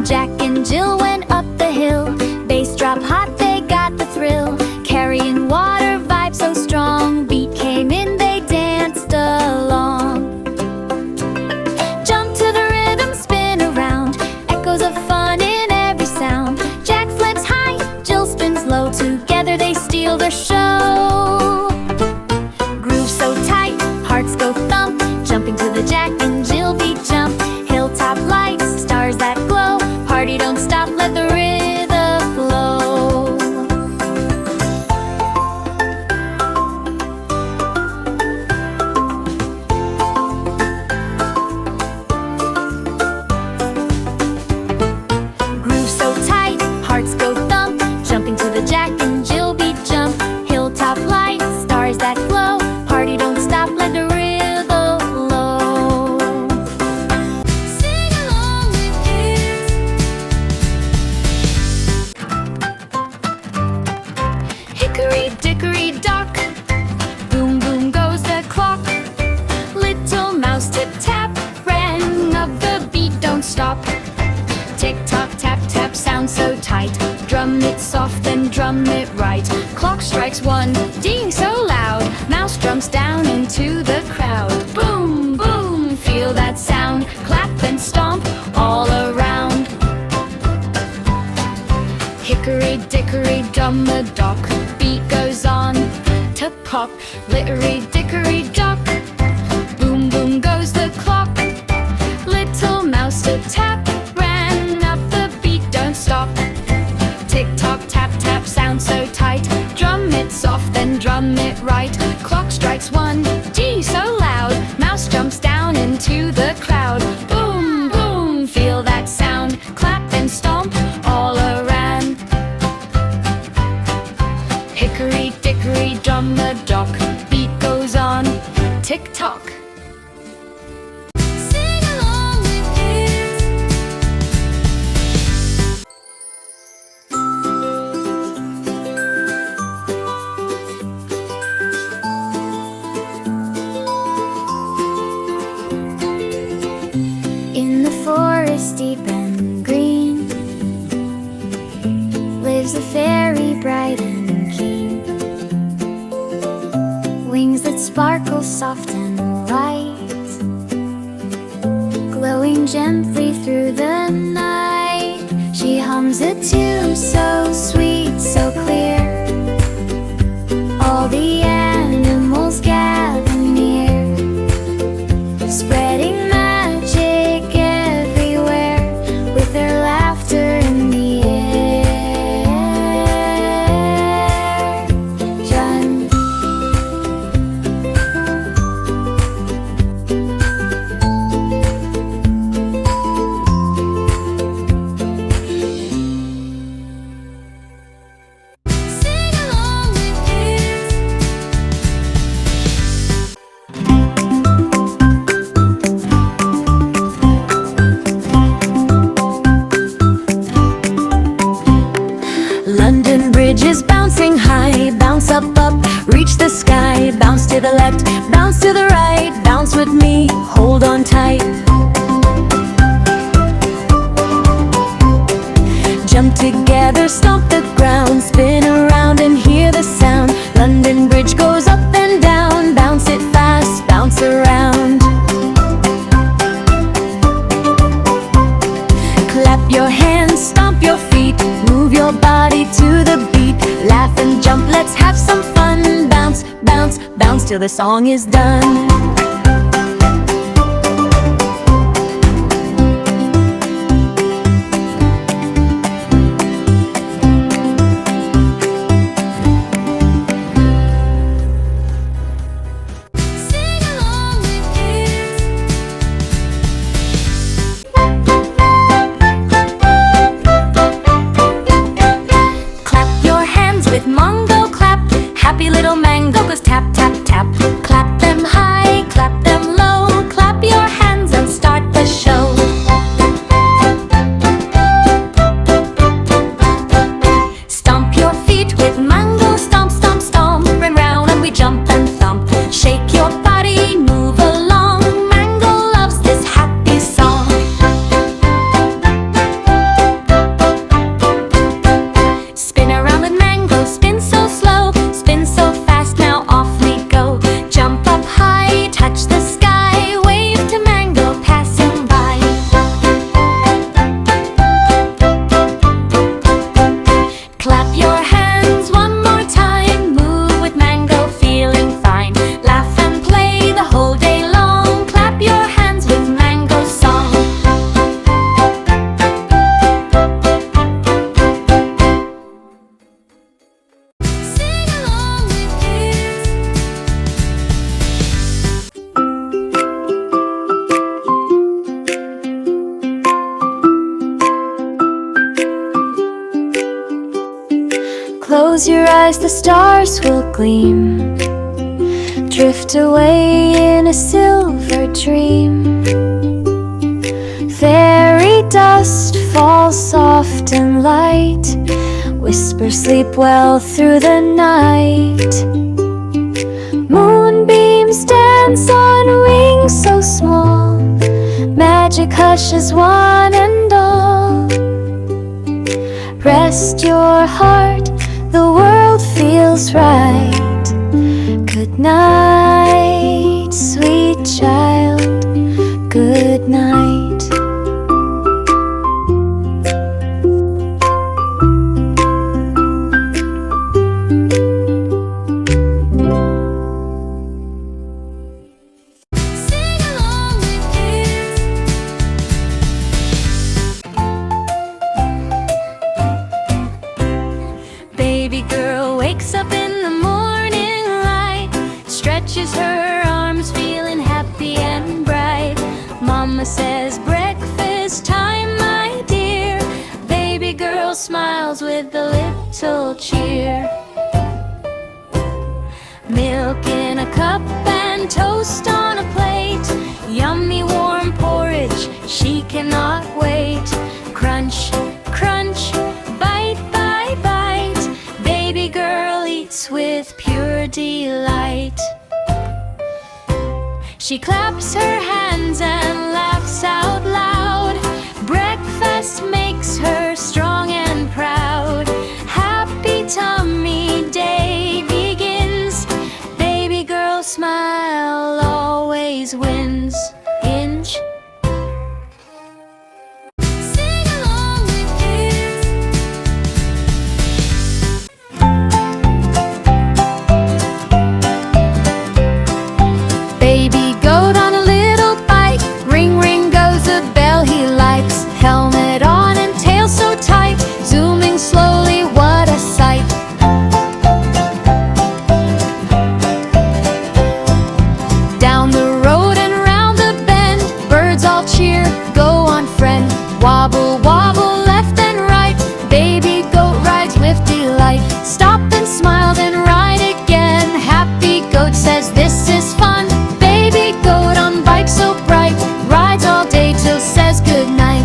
Jack and Jill went up the hill. Bass drop hot, they got the thrill. Carrying water, vibe so strong. Beat came in, they danced along. Jump to the rhythm, spin around. Echoes of fun in every sound. Jack flips high, Jill spins low. Together they steal the show. Groove so tight, hearts go thump. Jumping to the Jack and Jill beat jump. Hilltop lights, stars that glow. Party don't stop, let the rhythm flow. Groove so tight, hearts go thump. Jumping to the Jack and Jill beat jump. Hilltop lights, stars that glow. Party don't stop, let the rhythm flow. Sing along with kids. Hickory dickory dock, boom boom goes the clock. Little mouse tip tap, ring of the beat don't stop. Tick tock tap tap, sound so tight. Drum it soft then drum it right. Clock strikes one, ding so loud. Mouse jumps down into the crowd. Boom boom, feel that sound. Clap and stomp all around. Hickory dickory dum the dock, beat goes on to pop. Littery dickory dock, boom boom goes the clock. Little mouse to tap, ran up the beat don't stop. Tick tock tap tap, sound so tight. Drum it soft then drum it right. Clock strikes one, gee so loud. Mouse jumps down into the crowd. Boom boom, feel that sound. Clap and stomp all around. Hickory dickory drum the dock, beat goes on, tick tock. Sing along with kids. In the forest deep and green lives a fairy bright and keen. Wings that sparkle soft and light, glowing gently through the night. She hums a tune so sweet, so clear. All the animals gather near, spreading magic everywhere with their laughter in the air. Jun. Sing along with kids. London Bridge is bouncing high. Bounce up, up, reach the sky. Bounce to the left, bounce to the right. Bounce with me, hold on tight. Jump together, stomp the ground. Spin around and hear the sound. London Bridge goes up and down. Bounce it fast, bounce around. Clap your hands, stomp your feet. Move your body to the beat. Laugh and jump, let's have some fun. Bounce, bounce, bounce till the song is done. Sing along with kids. Clap your hands with Mongo clap. Happy little mango goes tap, tap, tap. Clap them high, clap Close your eyes, the stars will gleam. Drift away in a silver dream. Fairy dust falls soft and light. Whisper, sleep well through the night. Moonbeams dance on wings so small. Magic hushes one and all. Rest your heart, the world feels right. Good night, sweet child, good night. Baby girl wakes up in the morning light, stretches her arms feeling happy and bright. Mama says breakfast time, my dear. Baby girl smiles with a little cheer. Milk in a cup and toast on a plate. Yummy warm porridge, she cannot wait. Crunch, crunch, bite by bite. Baby girl eats with pure delight. She claps her hands and laughs out loud. Breakfast makes her strong and proud. Happy tummy day begins. Baby girl smile always wins. Inch. Sing along with kids. Baby goat on a little bike. Ring ring goes a bell he likes. Helmet on and tail so tight. Zooming slowly, what a sight. Down the road and round the bend, birds all cheer, go on friend. Wobble, wobble, left and right. Baby goat rides with delight. Stop and smile, then ride again. Happy goat says this is fun. Baby goat on bike so bright, rides all day till says good night.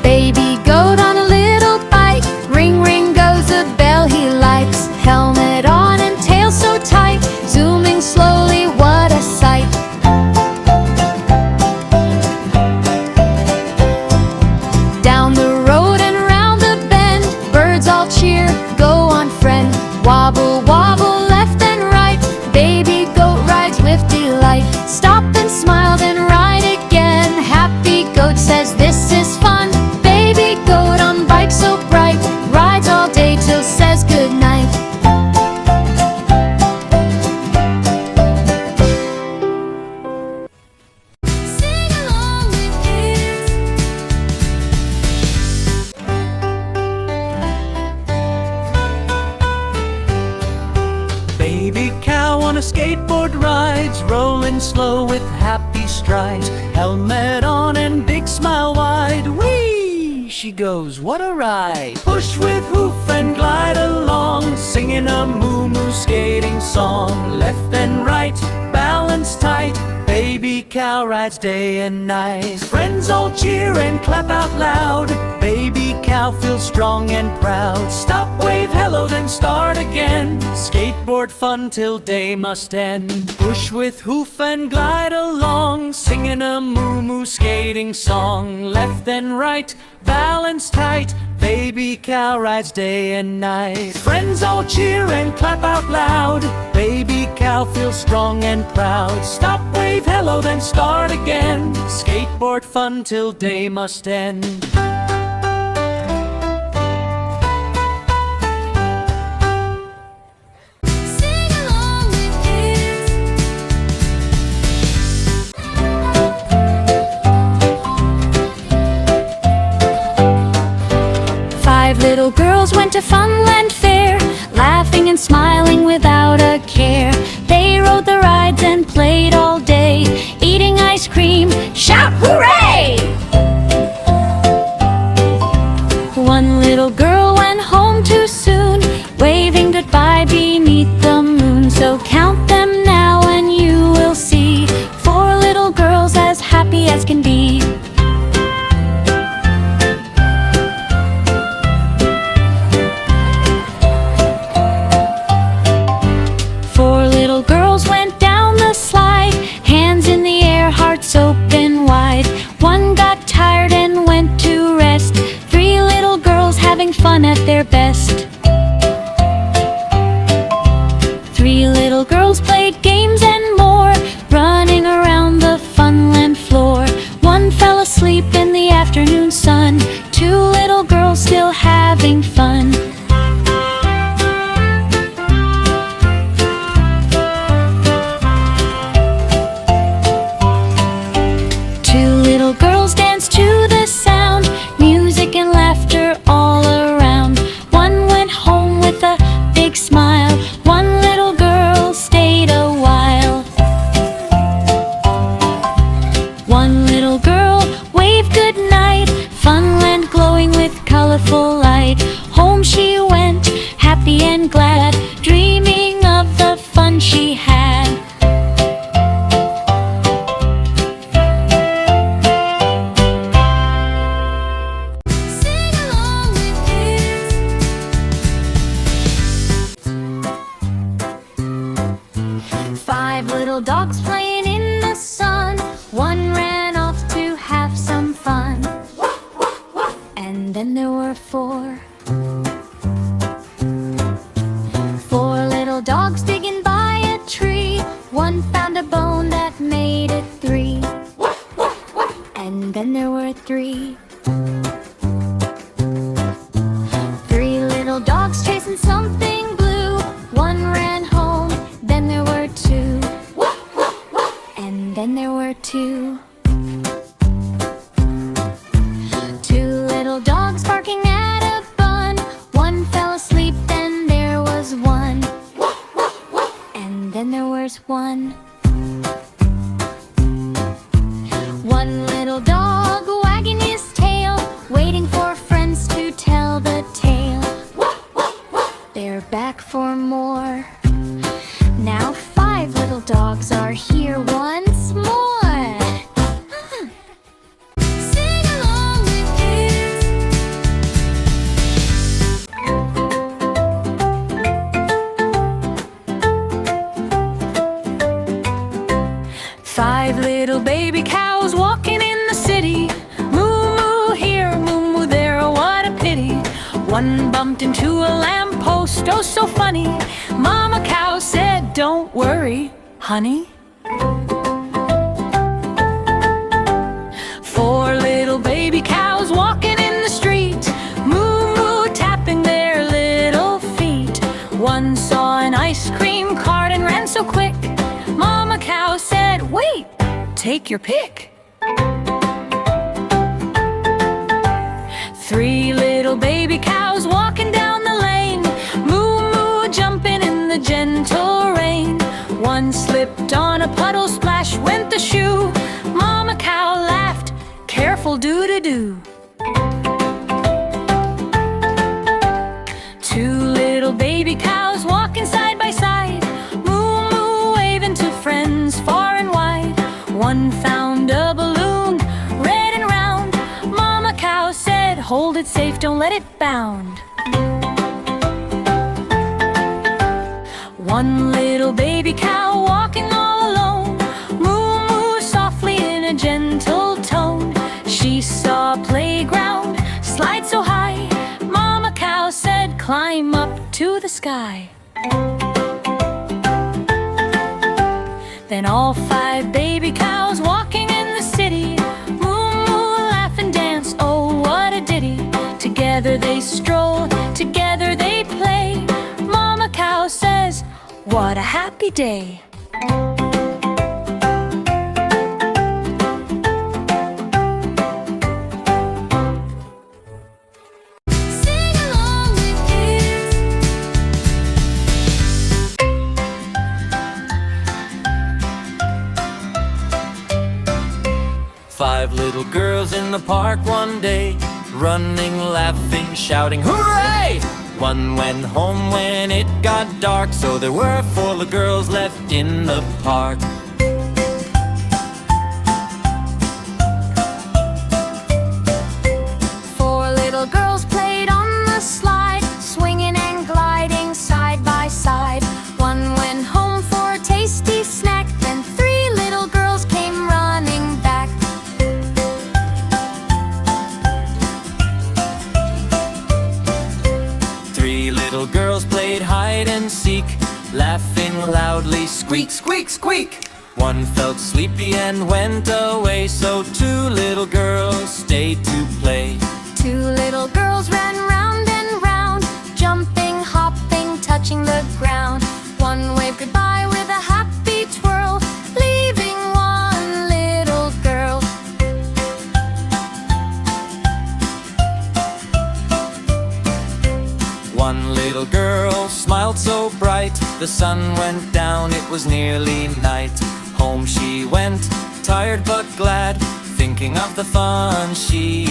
Baby goat on a little bike. Ring ring goes a bell he likes. Helmet on and tail so tight. Zooming slowly, what a sight. Down the road and round the bend, birds all cheer, go on friend. Wobble, wobble, left and right. Baby goat rides with delight. Stop and smile, then ride again. Happy goat says this is fun. Baby goat on bike so bright, rides all day till says good night. Sing along with kids. Baby cow on a skateboard rides, rolling slow with happy strides. Helmet on and big smile wide. Whee! She goes, what a ride! Push with hoof and glide along, singing a moo-moo skating song. Left and right, balance tight. Baby cow rides day and night. Friends all cheer and clap out loud. Baby cow feels strong and proud. Stop, wave hello, then start again. Skateboard fun till day must end. Push with hoof and glide along, singing a moo-moo skating song. Left and right, balance tight. Baby cow rides day and night. Friends all cheer and clap out loud. Baby cow feels strong and proud. Stop, wave hello, then start again. Skateboard fun till day must end. Sing along with kids. 5 little girls went to Funland Fair, laughing and smiling without a care. They rode the rides and played little dogs playing in the sun. One ran off to have some fun. And then there were four. Four little dogs digging by a tree. One found a bone that made it three. And then there were three. Three little dogs chasing something blue. One ran home, then there were two. And then there were two. Two little dogs barking at a bun. One fell asleep, then there was one. And then there was one. One little dog wagging his tail, waiting for friends to tell the tale. They're back for more. Now 5 little dogs are here once more. Sing along with kids. 5 little baby cows walking in the city. Moo moo here, moo moo there, oh what a pity. One bumped into a lamppost, oh so funny. Mama cow said, don't worry, honey. 4 little baby cows walking in the street. Moo moo tapping their little feet. One saw an ice cream cart and ran so quick. Mama cow said, wait, take your pick. 3 little baby cows walking down the lane. Moo moo jumping in the gentle rain. One slipped on a puddle, splash went the shoe. Mama cow laughed, careful doo-doo-doo. 2 little baby cows walking side by side. Moo moo waving to friends far and wide. One found a balloon, red and round. Mama cow said, hold it safe, don't let it bound. 1 little baby cow walking all alone. Moo moo softly in a gentle tone. She saw a playground, slide so high. Mama cow said, climb up to the sky. Then all 5 baby cows walking in the city. Moo moo laugh and dance, oh what a ditty. Together they stroll, together they play. Mama cow says, what a happy day. Sing along with kids. 5 little girls in the park one day, running, laughing, shouting, hooray! One went home when it got dark, so there were 4 little girls left in the park. 4 little girls played on the slide, swinging and gliding side by side. One went home for a tasty snack, then 3 little girls came running back. 3 little girls played hide and seek, laughing loudly, squeak, squeak, squeak. One felt sleepy and went away, so 2 little girls stayed to play. 2 little girls ran round and round, jumping, hopping, touching the ground. One waved goodbye with a happy twirl, leaving 1 little girl. 1 little girl smiled so bright, the sun went down, it was nearly night. Home she went, tired but glad, thinking of the fun she